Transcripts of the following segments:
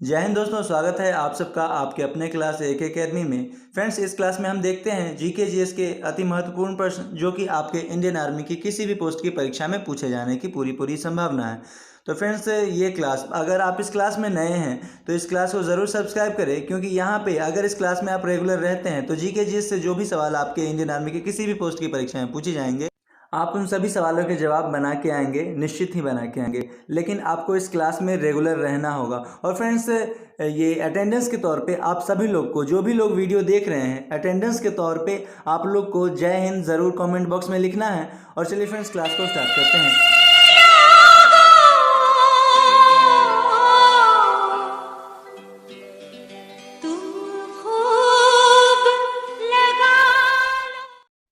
जय हिंद दोस्तों, स्वागत है आप सबका आपके अपने क्लास एक एकेडमी में। फ्रेंड्स, इस क्लास में हम देखते हैं जीके जीएस के अति महत्वपूर्ण प्रश्न जो कि आपके इंडियन आर्मी की किसी भी पोस्ट की परीक्षा में पूछे जाने की पूरी संभावना है। तो फ्रेंड्स, ये क्लास अगर आप इस क्लास में नए हैं तो इस क्लास को ज़रूर सब्सक्राइब करें, क्योंकि यहाँ पे अगर इस क्लास में आप रेगुलर रहते हैं तो जीके जीएस से जो भी सवाल आपके इंडियन आर्मी के किसी भी पोस्ट की परीक्षा में पूछे जाएंगे, आप उन सभी सवालों के जवाब बना के आएंगे, निश्चित ही बना के आएंगे। लेकिन आपको इस क्लास में रेगुलर रहना होगा। और फ्रेंड्स, ये अटेंडेंस के तौर पे आप सभी लोग को, जो भी लोग वीडियो देख रहे हैं, अटेंडेंस के तौर पे आप लोग को जय हिंद ज़रूर कमेंट बॉक्स में लिखना है। और चलिए फ्रेंड्स, क्लास को स्टार्ट करते हैं।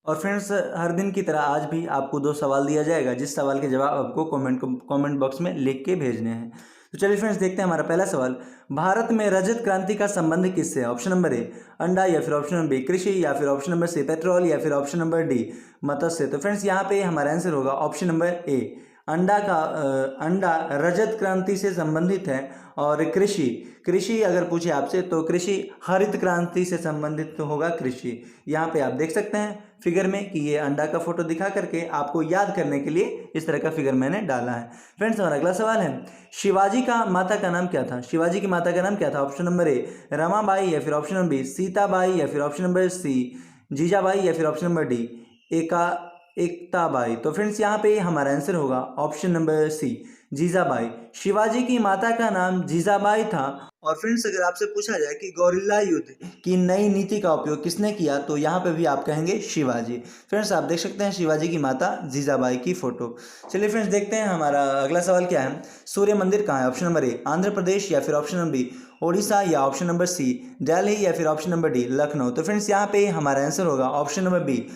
और फ्रेंड्स, हर दिन की तरह आज भी आपको 2 सवाल दिया जाएगा, जिस सवाल के जवाब आपको कमेंट बॉक्स में लिख के भेजने हैं। तो चलिए फ्रेंड्स, देखते हैं हमारा पहला सवाल। भारत में रजत क्रांति का संबंध किससे है? ऑप्शन नंबर ए अंडा, या फिर ऑप्शन नंबर बी कृषि, या फिर ऑप्शन नंबर सी पेट्रोल, या फिर ऑप्शन नंबर डी मत्स्य। तो फ्रेंड्स, यहाँ पे हमारा आंसर होगा ऑप्शन नंबर ए। अंडा रजत क्रांति से संबंधित है। और कृषि अगर पूछे आपसे तो कृषि हरित क्रांति से संबंधित तो होगा कृषि। यहाँ पे आप देख सकते हैं फिगर में कि ये अंडा का फोटो दिखा करके आपको याद करने के लिए इस तरह का फिगर मैंने डाला है। फ्रेंड्स, हमारा अगला सवाल है, शिवाजी का माता का नाम क्या था? शिवाजी की माता का नाम क्या था? ऑप्शन नंबर ए रमाबाई, या फिर ऑप्शन नंबर बी सीताबाई, या फिर ऑप्शन नंबर सी जीजाबाई, या फिर ऑप्शन नंबर डी एकताबाई। तो फ्रेंड्स, यहाँ पे हमारा आंसर होगा option number C Jijabai. Shivaji की माता का नाम जीजाबाई था। और फ्रेंड्स, अगर आपसे पूछा जाए कि गौरिल्ला युद्ध की नई नीति का उपयोग किसने किया, तो यहाँ पे भी आप कहेंगे शिवाजी। फ्रेंड्स, आप देख सकते हैं शिवाजी की माता जीजाबाई की फोटो। चलिए फ्रेंड्स, देखते हैं हमारा अगला सवाल क्या है। सूर्य मंदिर कहाँ है? ऑप्शन नंबर ए आंध्र प्रदेश, या फिर ऑप्शन नंबर बी ओडिशा, या ऑप्शन नंबर सी दिल्ली, या फिर ऑप्शन नंबर डी लखनऊ। तो फ्रेंड्स, यहाँ पे हमारा आंसर होगा ऑप्शन नंबर बी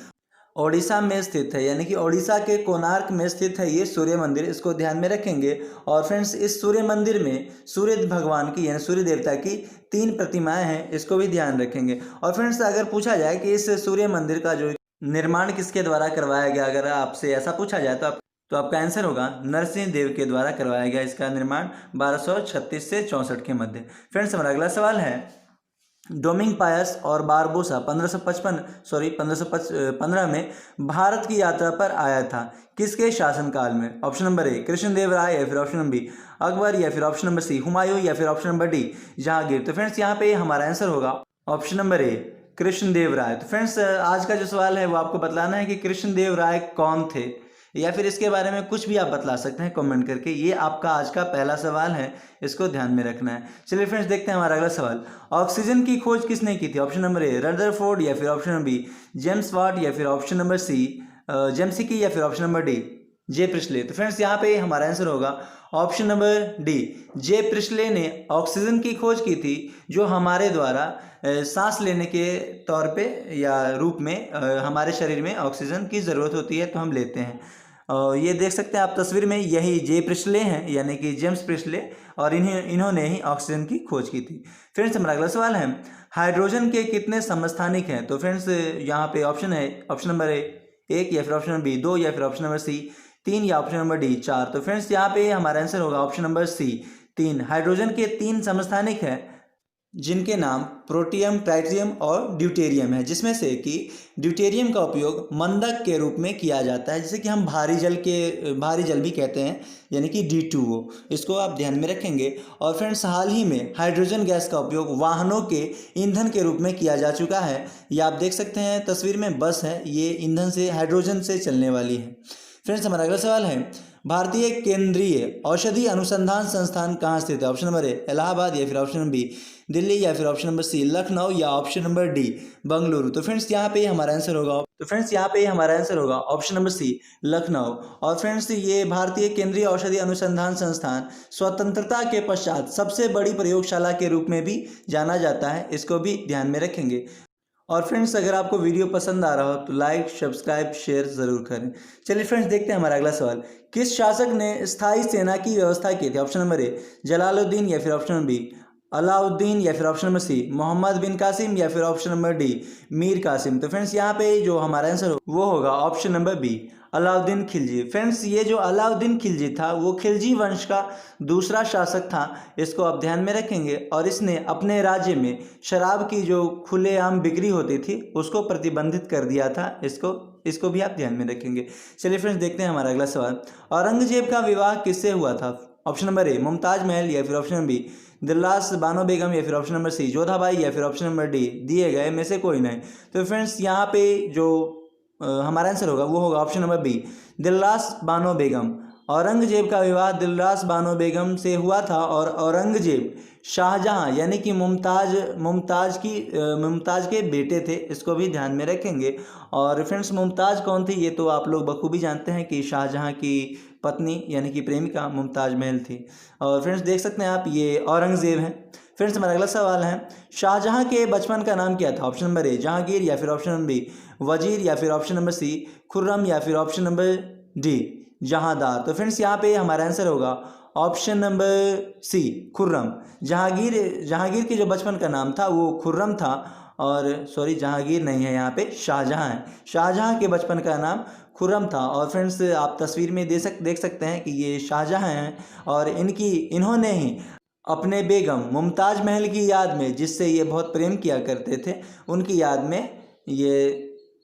ओडिशा में स्थित है, यानी कि ओडिशा के कोणार्क में स्थित है ये सूर्य मंदिर। इसको ध्यान में रखेंगे। और फ्रेंड्स, इस सूर्य मंदिर में सूर्य भगवान की यानी सूर्य देवता की 3 प्रतिमाएं हैं, इसको भी ध्यान रखेंगे। और फ्रेंड्स, अगर पूछा जाए कि इस सूर्य मंदिर का जो निर्माण किसके द्वारा करवाया गया, अगर आपसे ऐसा पूछा जाए तो आपका आंसर होगा नरसिंह देव के द्वारा करवाया गया। इसका निर्माण 1236 से 64 के मध्य। फ्रेंड्स, हमारा अगला सवाल है, डोमिंग पायस और बारबोसा 1515 में भारत की यात्रा पर आया था, किसके शासनकाल में? ऑप्शन नंबर ए कृष्णदेव राय, या फिर ऑप्शन नंबर बी अकबर, या फिर ऑप्शन नंबर सी हुमायूं, या फिर ऑप्शन नंबर डी जहांगीर। तो फ्रेंड्स, यहाँ पे हमारा आंसर होगा ऑप्शन नंबर ए कृष्णदेव राय। तो फ्रेंड्स, आज का जो सवाल है वो आपको बतलाना है कि कृष्णदेव राय कौन थे, या फिर इसके बारे में कुछ भी आप बतला सकते हैं कमेंट करके। ये आपका आज का पहला सवाल है, इसको ध्यान में रखना है। चलिए फ्रेंड्स, देखते हैं हमारा अगला सवाल। ऑक्सीजन की खोज किसने की थी? ऑप्शन नंबर ए रदरफोर्ड, या फिर option number B James Watt, या फिर ऑप्शन नंबर सी जेम्सिकी, या फिर option number D J Priestley. तो फ्रेंड्स, यहाँ पे हमारा आंसर होगा option number D J Priestley ने ऑक्सीजन की खोज की थी, जो हमारे द्वारा सांस लेने के तौर पे या रूप में हमारे शरीर में ऑक्सीजन की ज़रूरत होती है तो हम लेते हैं। ये देख सकते हैं आप तस्वीर में, यही जे प्रिस्ले हैं, यानी कि जेम्स प्रिस्ले, और इन्होंने ही ऑक्सीजन की खोज की थी। फ्रेंड्स, हमारा अगला सवाल है, हाइड्रोजन के कितने समस्थानिक हैं? तो फ्रेंड्स, यहाँ पे ऑप्शन है ऑप्शन नंबर ए 1, या फिर ऑप्शन नंबर बी 2, या फिर ऑप्शन नंबर सी 3, या ऑप्शन नंबर डी 4। तो फ्रेंड्स, यहाँ पे हमारा आंसर होगा ऑप्शन नंबर सी 3। हाइड्रोजन के 3 समस्थानिक हैं, जिनके नाम प्रोटियम, ट्राइटियम और ड्यूटेरियम है, जिसमें से कि ड्यूटेरियम का उपयोग मंदक के रूप में किया जाता है, जिसे कि हम भारी जल भी कहते हैं, यानी कि D2O। इसको आप ध्यान में रखेंगे। और फ्रेंड्स, हाल ही में हाइड्रोजन गैस का उपयोग वाहनों के ईंधन के रूप में किया जा चुका है। ये आप देख सकते हैं तस्वीर में, बस है, ये ईंधन से हाइड्रोजन से चलने वाली है। फ्रेंड्स, हमारा अगला सवाल है, भारतीय केंद्रीय औषधि अनुसंधान संस्थान कहाँ स्थित है? ऑप्शन नंबर ए इलाहाबाद, या फिर ऑप्शन नंबर बी दिल्ली, या फिर ऑप्शन नंबर सी लखनऊ, या ऑप्शन नंबर डी बंगलुरु। तो फ्रेंड्स, यहाँ पे हमारा आंसर होगा ऑप्शन नंबर सी लखनऊ। और फ्रेंड्स, ये भारतीय केंद्रीय औषधि अनुसंधान संस्थान स्वतंत्रता के पश्चात सबसे बड़ी प्रयोगशाला के रूप में भी जाना जाता है, इसको भी ध्यान में रखेंगे। और फ्रेंड्स, अगर आपको वीडियो पसंद आ रहा हो तो लाइक, सब्सक्राइब, शेयर ज़रूर करें। चलिए फ्रेंड्स, देखते हैं हमारा अगला सवाल। किस शासक ने स्थायी सेना की व्यवस्था की थी? ऑप्शन नंबर ए जलालुद्दीन, या फिर ऑप्शन नंबर बी अलाउद्दीन, या फिर option number C Mohammad bin Qasim, या फिर option number D Mir Qasim. तो फ्रेंड्स, यहाँ पे जो हमारा आंसर वो होगा option number B Alauddin Khilji. Friends ये जो अलाउद्दीन खिलजी था वो खिलजी वंश का दूसरा शासक था, इसको आप ध्यान में रखेंगे। और इसने अपने राज्य में शराब की जो खुलेआम बिक्री होती थी उसको प्रतिबंधित कर दिया था। इसको भी आप ध्यान में रखेंगे। चलिए फ्रेंड्स देखते हैं हमारा अगला सवाल। औरंगजेब का विवाह किससे हुआ था? ऑप्शन नंबर ए मुमताज महल, या फिर option number B दिलरास Bano Begum, या फिर ऑप्शन नंबर सी जोधाबाई, या फिर ऑप्शन नंबर डी दिए गए में से कोई नहीं। तो फ्रेंड्स यहाँ पे जो हमारा आंसर होगा वो होगा option number B दिलरास Bano Begum. Aurangzeb का विवाह दिलरास बानो बेगम से हुआ था और औरंगजेब शाहजहां यानी कि मुमताज के बेटे थे, इसको भी ध्यान में रखेंगे। और फ्रेंड्स मुमताज कौन थी ये तो आप लोग बखूबी जानते हैं कि शाहजहां की पत्नी यानी कि प्रेमिका मुमताज महल थी। और फ्रेंड्स देख सकते हैं आप ये औरंगजेब हैं। फ्रेंड्स हमारा अगला सवाल है, शाहजहां के बचपन का नाम क्या था? ऑप्शन नंबर ए जहांगीर, या फिर ऑप्शन नंबर बी वजीर, या फिर ऑप्शन नंबर सी खुर्रम, या फिर ऑप्शन नंबर डी जहांदार। तो फ्रेंड्स यहाँ पे हमारा आंसर होगा option number C Khurram. Jahangir के जो बचपन का नाम था वो खुर्रम था। और सॉरी जहांगीर नहीं है, यहाँ पे शाहजहां है। शाहजहां के बचपन का नाम खुर्रम था। और फ्रेंड्स आप तस्वीर में देख सकते हैं कि ये शाहजहां हैं और इन्होंने ही अपने बेगम मुमताज महल की याद में, जिससे ये बहुत प्रेम किया करते थे, उनकी याद में ये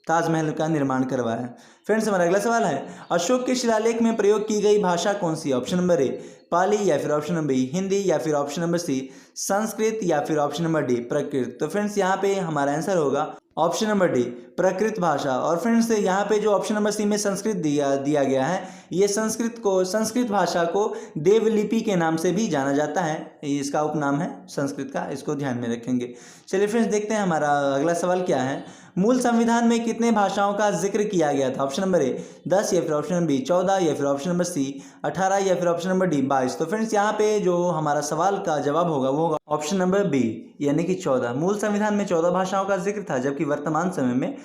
ताजमहल का निर्माण करवाया। फ्रेंड्स हमारा अगला सवाल है, अशोक के शिलालेख में प्रयोग की गई भाषा कौन सी? ऑप्शन नंबर ए पाली, या फिर ऑप्शन नंबर बी हिंदी, या फिर ऑप्शन नंबर सी संस्कृत, या फिर ऑप्शन नंबर डी प्राकृत। तो फ्रेंड्स यहाँ पे हमारा आंसर होगा ऑप्शन नंबर डी प्राकृत भाषा। और फ्रेंड्स यहाँ पे जो ऑप्शन नंबर सी में संस्कृत दिया गया है, ये संस्कृत भाषा को देवलिपि के नाम से भी जाना जाता है, इसका उपनाम है संस्कृत का, इसको ध्यान में रखेंगे। चलिए फ्रेंड्स देखते हैं हमारा अगला सवाल क्या है, मूल संविधान में कितने भाषाओं का जिक्र किया गया था? ऑप्शन नंबर ए 10, या फिर ऑप्शन नंबर बी 14, या फिर ऑप्शन नंबर सी 18, या फिर ऑप्शन नंबर डी 22। तो फ्रेंड्स यहाँ पे जो हमारा सवाल का जवाब होगा वो होगा ऑप्शन नंबर बी यानी कि 14। मूल संविधान में 14 भाषाओं का जिक्र था, जबकि वर्तमान समय में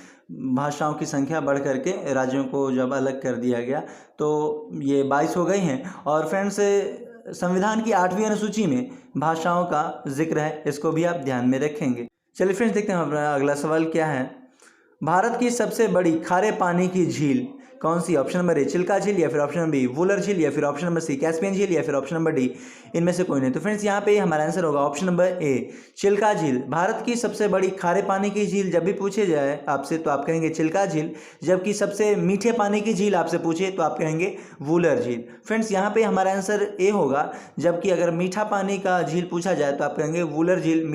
भाषाओं की संख्या बढ़ करके राज्यों को जब अलग कर दिया गया तो ये 22 हो गई हैं। और फ्रेंड्स संविधान की 8वीं अनुसूची में भाषाओं का जिक्र है, इसको भी आप ध्यान में रखेंगे। चलिए फ्रेंड्स देखते हैं हमारा अगला सवाल क्या है, भारत की सबसे बड़ी खारे पानी की झील कौन सी? ऑप्शन नंबर ए चिल्का झील, या फिर ऑप्शन नंबर बी वुलर झील, या फिर ऑप्शन नंबर सी कैस्पियन झील, या फिर ऑप्शन नंबर डी इनमें से कोई नहीं। तो फ्रेंड्स यहाँ पे हमारा आंसर होगा ऑप्शन नंबर ए चिल्का झील। भारत की सबसे बड़ी खारे पानी की झील जब भी पूछे जाए आपसे तो आप कहेंगे चिल्का झील, जबकि सबसे मीठे पानी की झील आपसे पूछे तो आप कहेंगे वुलर झील। फ्रेंड्स यहाँ पे हमारा आंसर ए होगा, जबकि अगर मीठा पानी का झील पूछा जाए तो आप कहेंगे वुलर झील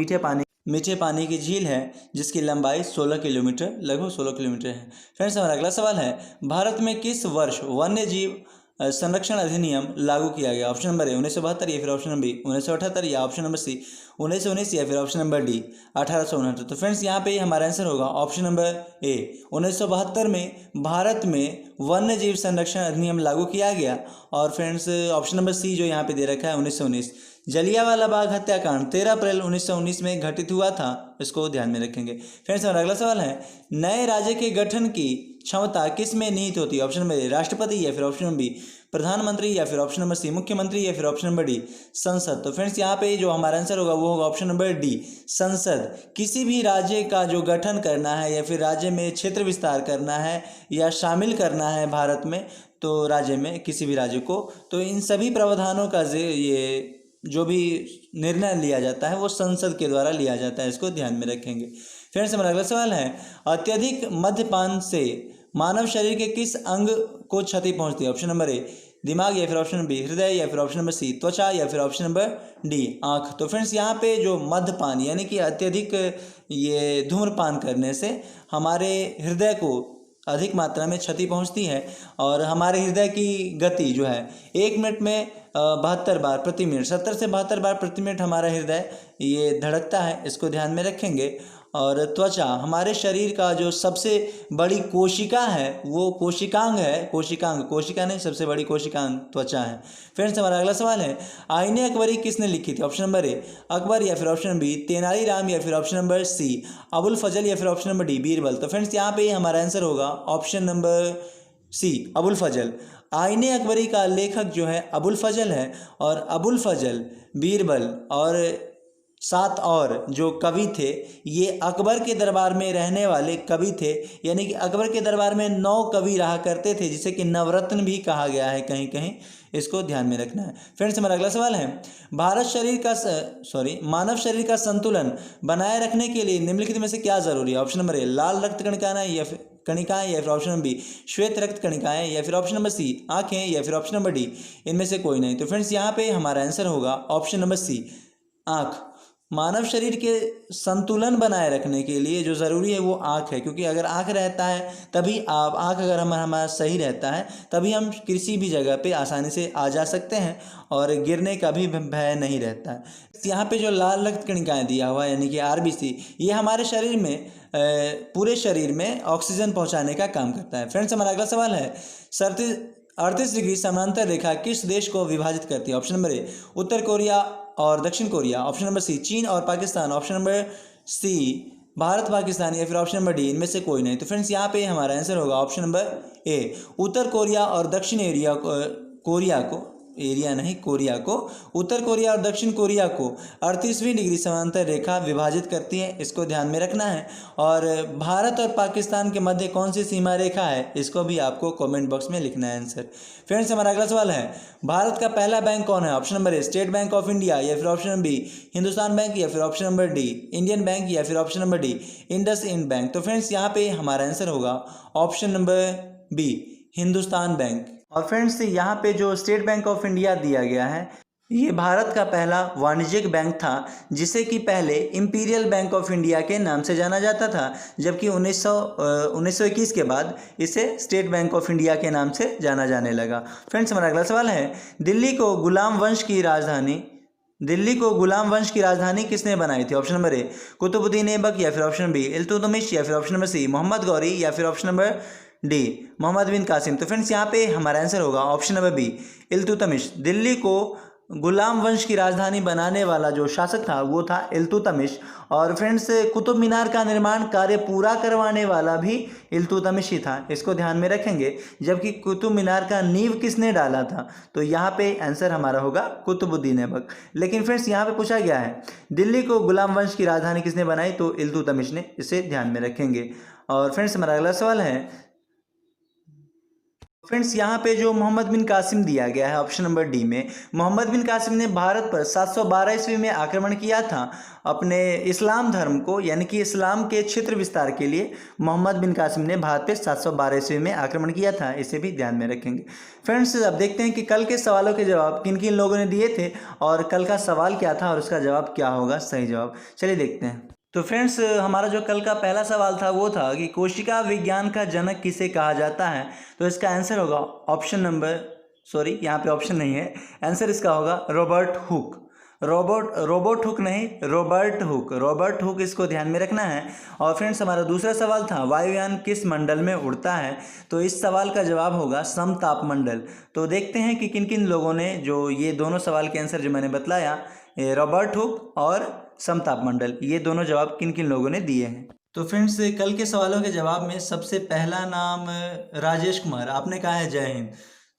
मीठे पानी की झील है, जिसकी लंबाई 16 किलोमीटर लगभग 16 किलोमीटर है। फ्रेंड्स हमारा अगला सवाल है, भारत में किस वर्ष वन्य जीव संरक्षण अधिनियम लागू किया गया? ऑप्शन नंबर ए 1972, या फिर ऑप्शन नंबर बी 1978, या ऑप्शन नंबर सी 1919, या फिर ऑप्शन नंबर डी 1869। तो फ्रेंड्स यहाँ पे हमारा आंसर होगा ऑप्शन नंबर ए 1972 में भारत में वन्य जीव संरक्षण अधिनियम लागू किया गया। और फ्रेंड्स ऑप्शन नंबर सी जो यहाँ पे दे रखा है 1919, जलियांवाला बाग हत्याकांड 13 अप्रैल 1919 में घटित हुआ था, इसको ध्यान में रखेंगे। फ्रेंड्स हमारा अगला सवाल है, नए राज्य के गठन की क्षमता किस में निहित होती है? ऑप्शन नंबर ए राष्ट्रपति, या फिर ऑप्शन नंबर बी प्रधानमंत्री, या फिर ऑप्शन नंबर सी मुख्यमंत्री, या फिर ऑप्शन नंबर डी संसद। तो फ्रेंड्स यहाँ पे जो हमारा आंसर होगा वो होगा ऑप्शन नंबर डी संसद। किसी भी राज्य का जो गठन करना है, या फिर राज्य में क्षेत्र विस्तार करना है, या शामिल करना है भारत में तो राज्य में किसी भी राज्य को, तो इन सभी प्रावधानों का ये जो भी निर्णय लिया जाता है वो संसद के द्वारा लिया जाता है, इसको ध्यान में रखेंगे। फ्रेंड्स हमारा अगला सवाल है, अत्यधिक मद्यपान से मानव शरीर के किस अंग को क्षति पहुंचती है? ऑप्शन नंबर ए दिमाग, या फिर ऑप्शन नंबर बी हृदय, या फिर ऑप्शन नंबर सी त्वचा, या फिर ऑप्शन नंबर डी आँख। तो फ्रेंड्स यहाँ पे जो मद्यपान यानी कि अत्यधिक ये धूम्रपान करने से हमारे हृदय को अधिक मात्रा में क्षति पहुंचती है, और हमारे हृदय की गति जो है 1 मिनट में 72 बार प्रति मिनट 70 से 72 बार प्रति मिनट हमारा हृदय ये धड़कता है, इसको ध्यान में रखेंगे। और त्वचा हमारे शरीर का जो सबसे बड़ी कोशिका है वो कोशिकांग है, कोशिका नहीं, सबसे बड़ी कोशिकांग त्वचा है। फ्रेंड्स हमारा अगला सवाल है, आईने अकबरी किसने लिखी थी? ऑप्शन नंबर ए अकबर, या फिर ऑप्शन नंबर बी तेनालीराम, या फिर ऑप्शन नंबर सी अबुल फजल, या फिर ऑप्शन नंबर डी बीरबल। तो फ्रेंड्स यहाँ पे हमारा आंसर होगा ऑप्शन नंबर सी अबुल फजल। आईने अकबरी का लेखक जो है अबुल फजल है, और अबुल फजल बीरबल और 7 और जो कवि थे ये अकबर के दरबार में रहने वाले कवि थे, यानी कि अकबर के दरबार में 9 कवि रहा करते थे, जिसे कि नवरत्न भी कहा गया है कहीं कहीं, इसको ध्यान में रखना है। फ्रेंड्स हमारा अगला सवाल है, मानव शरीर का संतुलन बनाए रखने के लिए निम्नलिखित में से क्या जरूरी है? ऑप्शन नंबर ए लाल रक्त कणिकाएं या फिर ऑप्शन नंबर बी श्वेत रक्त कणिकाएं, या फिर ऑप्शन नंबर सी आंखें, या फिर ऑप्शन नंबर डी इनमें से कोई नहीं। तो फ्रेंड्स यहाँ पे हमारा आंसर होगा ऑप्शन नंबर सी आँख। मानव शरीर के संतुलन बनाए रखने के लिए जो ज़रूरी है वो आँख है, क्योंकि अगर आँख रहता है तभी आँख अगर हमारा सही रहता है तभी हम किसी भी जगह पे आसानी से आ जा सकते हैं और गिरने का भी भय नहीं रहता है। यहाँ पे जो लाल रक्त कणिकाएं दिया हुआ है यानी कि आरबीसी, ये हमारे शरीर में पूरे शरीर में ऑक्सीजन पहुँचाने का काम करता है। फ्रेंड्स हमारा अगला सवाल है, 38 डिग्री समांतर रेखा किस देश को विभाजित करती है? ऑप्शन नंबर ए उत्तर कोरिया और दक्षिण कोरिया, ऑप्शन नंबर सी चीन और Pakistan, option number C Bharat Pakistan, या फिर ऑप्शन नंबर डी इनमें से कोई नहीं। तो फ्रेंड्स यहाँ पे हमारा आंसर होगा ऑप्शन नंबर ए उत्तर कोरिया और दक्षिण कोरिया को उत्तर कोरिया और दक्षिण कोरिया को 38वीं डिग्री समांतर रेखा विभाजित करती है, इसको ध्यान में रखना है। और भारत और पाकिस्तान के मध्य कौन सी सीमा रेखा है, इसको भी आपको कमेंट बॉक्स में लिखना है आंसर। फ्रेंड्स हमारा अगला सवाल है, भारत का पहला बैंक कौन है? Option number A State Bank of India, या फिर option number B Hindustan bank, या फिर option number D Indian bank, या फिर option number D IndusInd bank. तो फ्रेंड्स यहाँ पे हमारा आंसर होगा option number B Hindustan bank. और फ्रेंड्स यहाँ पे जो स्टेट बैंक ऑफ इंडिया दिया गया है ये भारत का पहला वाणिज्यिक बैंक था, जिसे कि पहले इंपीरियल बैंक ऑफ इंडिया के नाम से जाना जाता था, जबकि 1921 के बाद इसे स्टेट बैंक ऑफ इंडिया के नाम से जाना जाने लगा। फ्रेंड्स हमारा अगला सवाल है, दिल्ली को गुलाम वंश की राजधानी किसने बनाई थी? Option number A Qutbuddin Aibak, या फिर ऑप्शन बी इल्तुतमिश, या फिर option number C Mohammad Ghori, या फिर option number D Mohammad bin Qasim. तो फ्रेंड्स यहाँ पे हमारा आंसर होगा option number B Iltutmish. Delhi को गुलाम वंश की राजधानी बनाने वाला जो शासक था वो था इल्तुतमिश। और फ्रेंड्स कुतुब मीनार का निर्माण कार्य पूरा करवाने वाला भी इल्तुतमिश ही था, इसको ध्यान में रखेंगे। जबकि कुतुब मीनार का नींव किसने डाला था? तो यहाँ पे आंसर हमारा होगा कुतुबुद्दीन ऐबक। लेकिन फ्रेंड्स यहाँ पे पूछा गया है दिल्ली को गुलाम वंश की राजधानी किसने बनाई, तो इल्तुतमिश ने, इसे ध्यान में रखेंगे। और फ्रेंड्स हमारा अगला सवाल है, फ्रेंड्स यहाँ पे जो मोहम्मद बिन कासिम दिया गया है ऑप्शन नंबर डी में, मोहम्मद बिन कासिम ने भारत पर 712 ईस्वी में आक्रमण किया था। अपने इस्लाम धर्म को यानी कि इस्लाम के क्षेत्र विस्तार के लिए मोहम्मद बिन कासिम ने भारत पे 712 ईस्वी में आक्रमण किया था, इसे भी ध्यान में रखेंगे। फ्रेंड्स अब देखते हैं कि कल के सवालों के जवाब किन किन लोगों ने दिए थे और कल का सवाल क्या था और उसका जवाब क्या होगा सही जवाब। चलिए देखते हैं। तो फ्रेंड्स हमारा जो कल का पहला सवाल था वो था कि कोशिका विज्ञान का जनक किसे कहा जाता है? तो इसका आंसर होगा ऑप्शन नंबर यहाँ पे ऑप्शन नहीं है, आंसर इसका होगा रॉबर्ट हुक। रॉबर्ट हुक, इसको ध्यान में रखना है। और फ्रेंड्स हमारा दूसरा सवाल था वायुयान किस मंडल में उड़ता है? तो इस सवाल का जवाब होगा समताप मंडल। तो देखते हैं कि किन किन लोगों ने जो ये दोनों सवाल के आंसर जो मैंने बतलाया, रॉबर्ट हुक और समताप मंडल, ये दोनों जवाब किन किन लोगों ने दिए हैं। तो फ्रेंड्स कल के सवालों के जवाब में सबसे पहला नाम राजेश कुमार, आपने कहा है जय हिंद।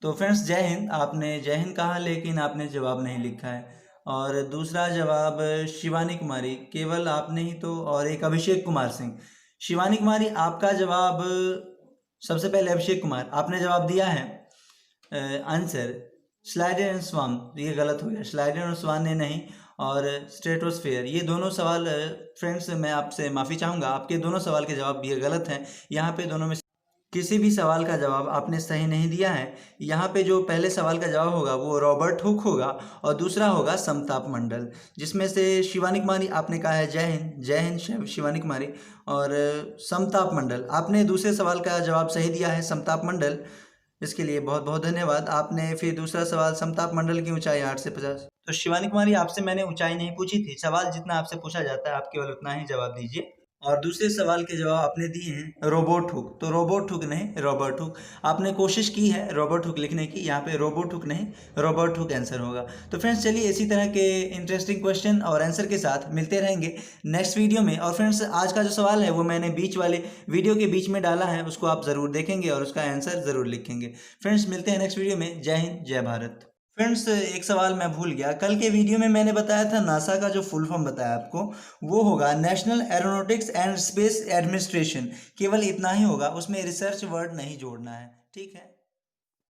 तो फ्रेंड्स जय हिंद, आपने जय हिंद कहा लेकिन आपने जवाब नहीं लिखा है। और दूसरा जवाब शिवानी कुमारी, केवल आपने ही तो, और एक अभिषेक कुमार सिंह। शिवानी कुमारी आपका जवाब, सबसे पहले अभिषेक कुमार आपने जवाब दिया है आंसर स्लाइडर एंड स्वान, ये गलत हो गया, स्लाइडर और स्वान ने नहीं, और स्ट्रेटोस्फेयर, ये दोनों सवाल फ्रेंड्स मैं आपसे माफ़ी चाहूँगा, आपके दोनों सवाल के जवाब ये गलत हैं। यहाँ पे दोनों में किसी भी सवाल का जवाब आपने सही नहीं दिया है। यहाँ पे जो पहले सवाल का जवाब होगा वो रॉबर्ट हुक होगा और दूसरा होगा समताप मंडल, जिसमें से शिवानी कुमारी आपने कहा है जय हिंद शिवानी कुमारी, और समताप मंडल आपने दूसरे सवाल का जवाब सही दिया है समताप मंडल, इसके लिए बहुत बहुत धन्यवाद। आपने फिर दूसरा सवाल समताप मंडल की ऊंचाई 8 से 50। तो शिवानी कुमारी आपसे मैंने ऊंचाई नहीं पूछी थी, सवाल जितना आपसे पूछा जाता है आप केवल उतना ही जवाब दीजिए। और दूसरे सवाल के जवाब आपने दिए हैं रोबोट हुक, तो रोबोट हुक नहीं रॉबर्ट हुक, आपने कोशिश की है रॉबर्ट हुक लिखने की, यहाँ पे रोबोट हुक नहीं रॉबर्ट हुक आंसर होगा। तो फ्रेंड्स चलिए इसी तरह के इंटरेस्टिंग क्वेश्चन और आंसर के साथ मिलते रहेंगे नेक्स्ट वीडियो में। और फ्रेंड्स आज का जो सवाल है वो मैंने बीच वाले वीडियो के बीच में डाला है, उसको आप ज़रूर देखेंगे और उसका आंसर ज़रूर लिखेंगे। फ्रेंड्स मिलते हैं नेक्स्ट वीडियो में। जय हिंद जय भारत। फ्रेंड्स एक सवाल मैं भूल गया, कल के वीडियो में मैंने बताया था नासा का जो फुल फॉर्म बताया आपको, वो होगा national aeronautics and space administration. केवल इतना ही होगा, उसमें रिसर्च वर्ड नहीं जोड़ना है, ठीक है।